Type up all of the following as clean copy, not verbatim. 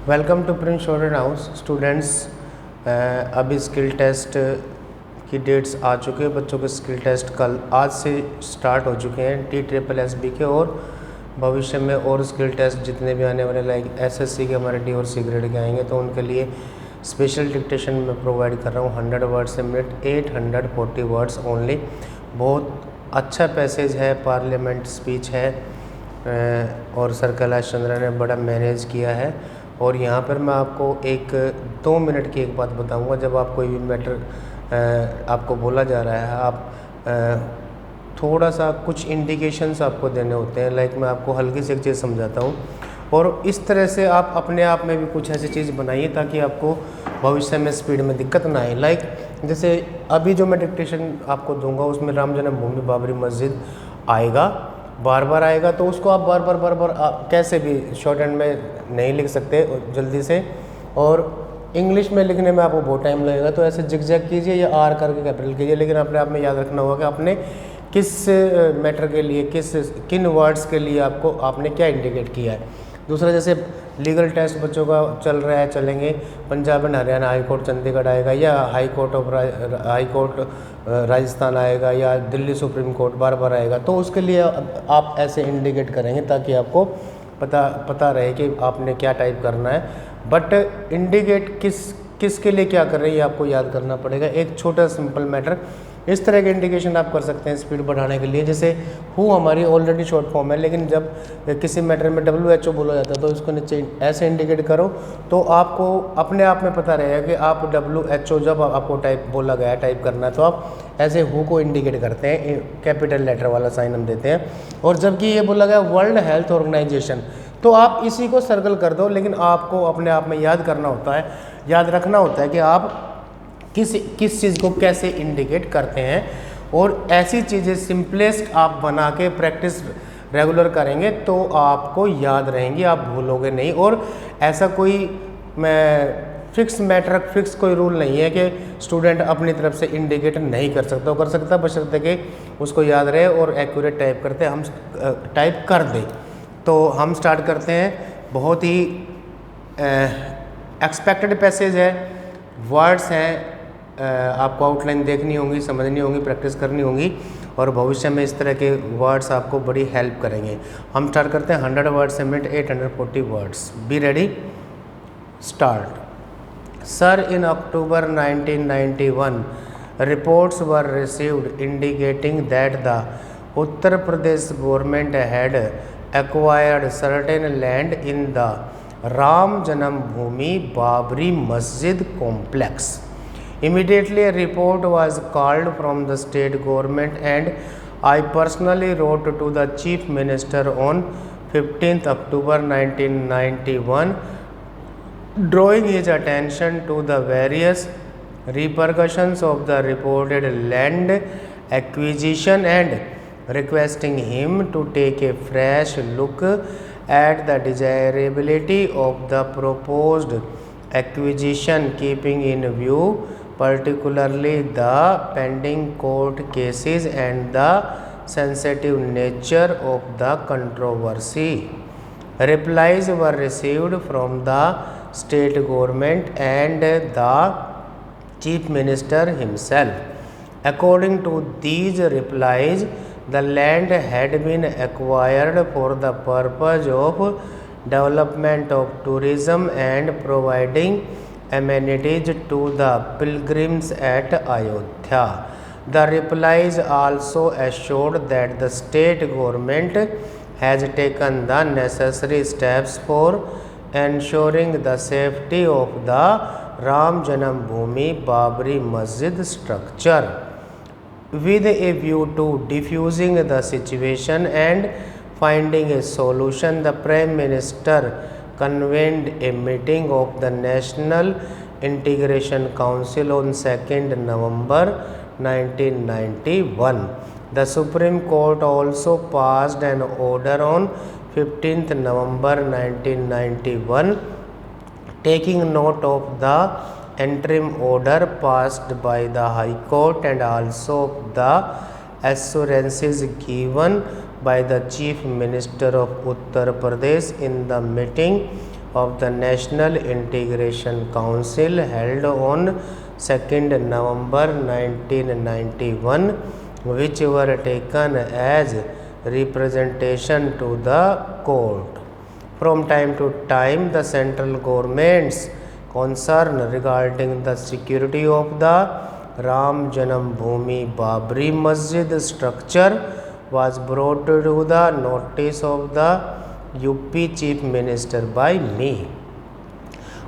Welcome to Prince Student House students. अभी skill test की dates आ चुके हैं। बच्चों के स्किल टेस्ट कल आज से स्टार्ट हो चुके हैं TSSB के, और भविष्य में और स्किल टेस्ट जितने भी आने वाले लाइक SSC के हमारे D और C ग्रेड के आएंगे तो उनके लिए स्पेशल डिक्टेशन में प्रोवाइड कर रहा हूँ 100 words a minute, 840 words only. बहुत अच्छा पैसेज है, पार्लियामेंट स्पीच है और सर कैलाश चंद्रा ने बड़ा मैनेज किया है। और यहाँ पर मैं आपको 2 मिनट की एक बात बताऊँगा। जब आप कोई भी मैटर आपको बोला जा रहा है, आप थोड़ा सा कुछ इंडिकेशंस आपको देने होते हैं। लाइक मैं आपको हल्की सी एक चीज़ समझाता हूँ, और इस तरह से आप अपने आप में भी कुछ ऐसी चीज़ बनाइए ताकि आपको भविष्य में स्पीड में दिक्कत ना आए। लाइक जैसे अभी जो मैं डिक्टेशन आपको दूंगा उसमें राम जन्मभूमि बाबरी मस्जिद आएगा, बार बार आएगा, तो उसको आप बार बार कैसे भी शॉर्ट हैंड में नहीं लिख सकते जल्दी से, और इंग्लिश में लिखने में आपको बहुत टाइम लगेगा। तो ऐसे जिगजैग कीजिए या आर करके कैपिटल कीजिए, लेकिन अपने आप में याद रखना होगा कि आपने किस मैटर के लिए, किन वर्ड्स के लिए आपने क्या इंडिकेट किया है। दूसरा, जैसे लीगल टेस्ट बच्चों का चल रहा है, चलेंगे Punjab and Haryana high court Chandigarh आएगा, या हाई कोर्ट राजस्थान आएगा, या दिल्ली सुप्रीम कोर्ट बार बार आएगा, तो उसके लिए आप ऐसे इंडिकेट करेंगे ताकि आपको पता रहे कि आपने क्या टाइप करना है। बट इंडिकेट किसके लिए क्या कर रहे हैं ये आपको याद करना पड़ेगा। एक छोटा सिंपल मैटर, इस तरह के इंडिकेशन आप कर सकते हैं स्पीड बढ़ाने के लिए। जैसे हु हमारी ऑलरेडी शॉर्ट फॉर्म है, लेकिन जब किसी मैटर में WHO बोला जाता है तो इसको नीचे ऐसे इंडिकेट करो तो आपको अपने आप में पता रहेगा कि आप WHO जब आपको बोला गया टाइप करना है तो आप ऐसे हु को इंडिकेट करते हैं, कैपिटल लेटर वाला साइन हम देते हैं। और जबकि ये बोला गया वर्ल्ड हेल्थ ऑर्गेनाइजेशन, तो आप इसी को सर्कल कर दो, लेकिन आपको अपने आप में याद रखना होता है कि आप किस चीज़ को कैसे इंडिकेट करते हैं। और ऐसी चीज़ें सिंपलेस्ट आप बना के प्रैक्टिस रेगुलर करेंगे तो आपको याद रहेंगी, आप भूलोगे नहीं। और ऐसा कोई फिक्स कोई रूल नहीं है कि स्टूडेंट अपनी तरफ से इंडिकेट नहीं कर सकता, वो कर सकता, बशर्ते कि उसको याद रहे और एक्यूरेट टाइप कर दे। तो हम स्टार्ट करते हैं। बहुत ही एक्सपेक्टेड पैसेज है, वर्ड्स हैं, आपको आउटलाइन देखनी होगी, समझनी होगी, प्रैक्टिस करनी होगी, और भविष्य में इस तरह के वर्ड्स आपको बड़ी हेल्प करेंगे। हम स्टार्ट करते हैं 100 words a minute, 840 words. Be ready, start. Sir, in October 1991 reports were received indicating that the Uttar Pradesh government had acquired certain land in the Ram Janambhoomi Babri Masjid complex. Immediately a report was called from the state government and I personally wrote to the Chief Minister on 15th October 1991 drawing his attention to the various repercussions of the reported land acquisition and requesting him to take a fresh look at the desirability of the proposed acquisition, keeping in view particularly the pending court cases and the sensitive nature of the controversy. Replies were received from the state government and the Chief Minister himself. According to these replies, the land had been acquired for the purpose of development of tourism and providing amenities to the pilgrims at Ayodhya. The replies also assured that the state government has taken the necessary steps for ensuring the safety of the Ram Janambhoomi Babri Masjid structure. With a view to diffusing the situation and finding a solution, the Prime Minister convened a meeting of the National Integration Council on 2nd November 1991. The Supreme Court also passed an order on 15th November 1991 taking note of the interim order passed by the High Court and also the assurances given by the Chief Minister of Uttar Pradesh in the meeting of the National Integration Council held on 2nd November 1991, which were taken as representation to the court. From time to time, the central government's concern regarding the security of the Ram Janambhoomi Babri Masjid structure was brought to the notice of the UP Chief Minister by me.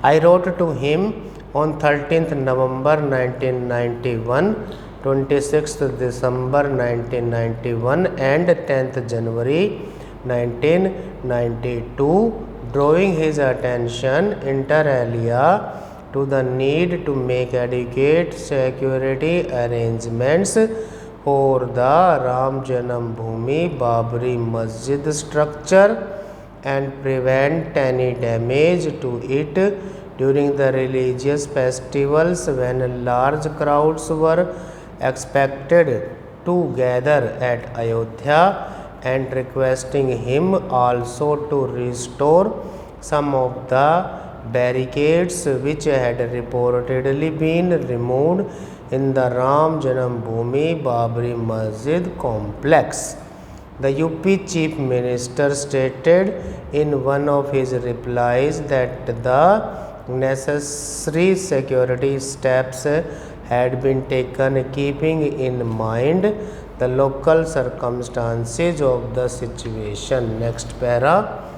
I wrote to him on 13th November 1991, 26th December 1991 and 10th January 1992, drawing his attention inter alia to the need to make adequate security arrangements for the Ram Janambhoomi Babri Masjid structure and prevent any damage to it during the religious festivals when large crowds were expected to gather at Ayodhya, and requesting him also to restore some of the barricades which had reportedly been removed in the Ram Janambhoomi Babri Masjid complex. The UP Chief Minister stated in one of his replies that the necessary security steps had been taken keeping in mind the local circumstances of the situation. Next para.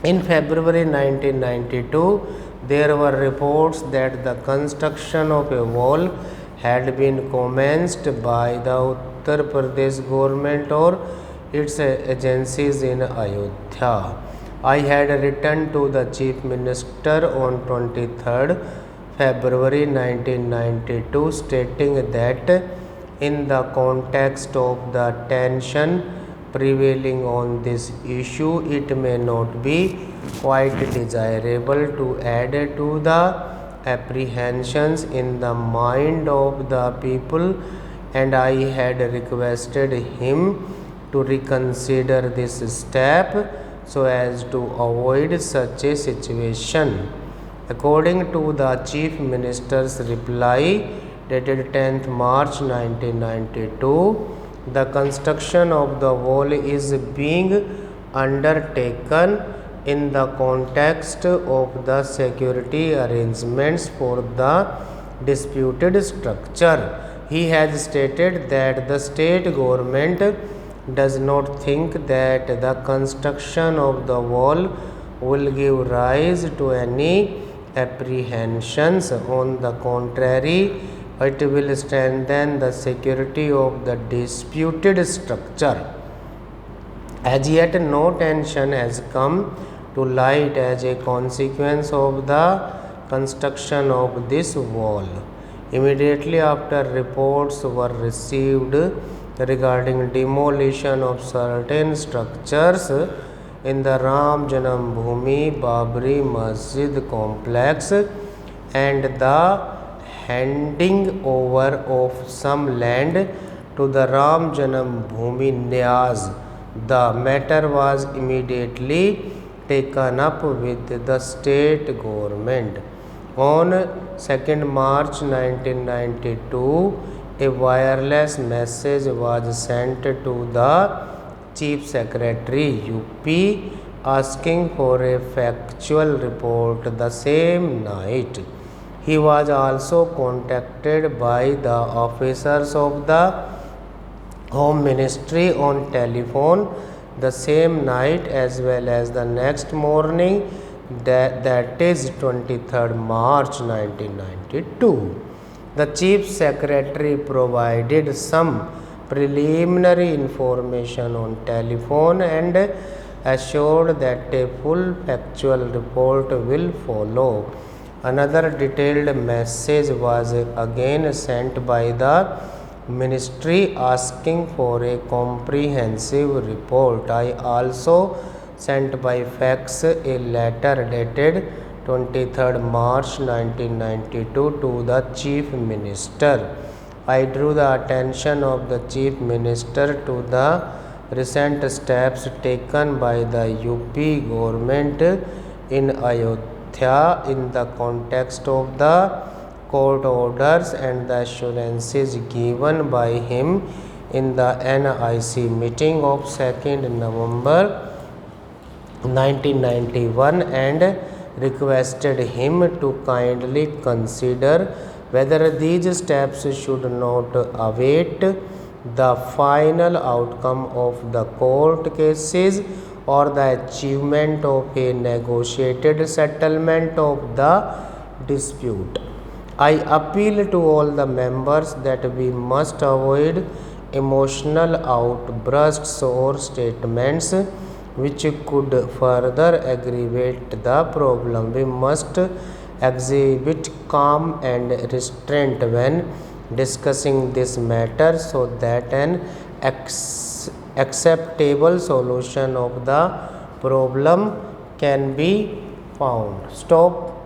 In February 1992, there were reports that the construction of a wall had been commenced by the Uttar Pradesh government or its agencies in Ayodhya. I had written to the Chief Minister on 23rd February 1992 stating that in the context of the tension prevailing on this issue, it may not be quite desirable to add to the apprehensions in the mind of the people, and I had requested him to reconsider this step so as to avoid such a situation. According to the Chief Minister's reply dated 10th March 1992, the construction of the wall is being undertaken in the context of the security arrangements for the disputed structure. He has stated that the state government does not think that the construction of the wall will give rise to any apprehensions. On the contrary, it will strengthen the security of the disputed structure. As yet, no tension has come to light as a consequence of the construction of this wall. Immediately after reports were received regarding demolition of certain structures in the Ram Janambhoomi Babri Masjid complex and the handing over of some land to the Ram Janambhoomi Nyaz, the matter was immediately taken up with the state government. On 2nd March 1992, a wireless message was sent to the Chief Secretary UP asking for a factual report the same night. He was also contacted by the officers of the Home Ministry on telephone the same night as well as the next morning, that is 23rd March 1992. The Chief Secretary provided some preliminary information on telephone and assured that a full factual report will follow. Another detailed message was again sent by the ministry asking for a comprehensive report. I also sent by fax a letter dated 23rd March 1992 to the Chief Minister. I drew the attention of the Chief Minister to the recent steps taken by the UP government in Ayodhya in the context of the court orders and the assurances given by him in the NIC meeting of 2nd November 1991 and requested him to kindly consider whether these steps should not await the final outcome of the court cases or the achievement of a negotiated settlement of the dispute. I appeal to all the members that we must avoid emotional outbursts or statements which could further aggravate the problem. We must exhibit calm and restraint when discussing this matter so that an acceptable solution of the problem can be found. Stop.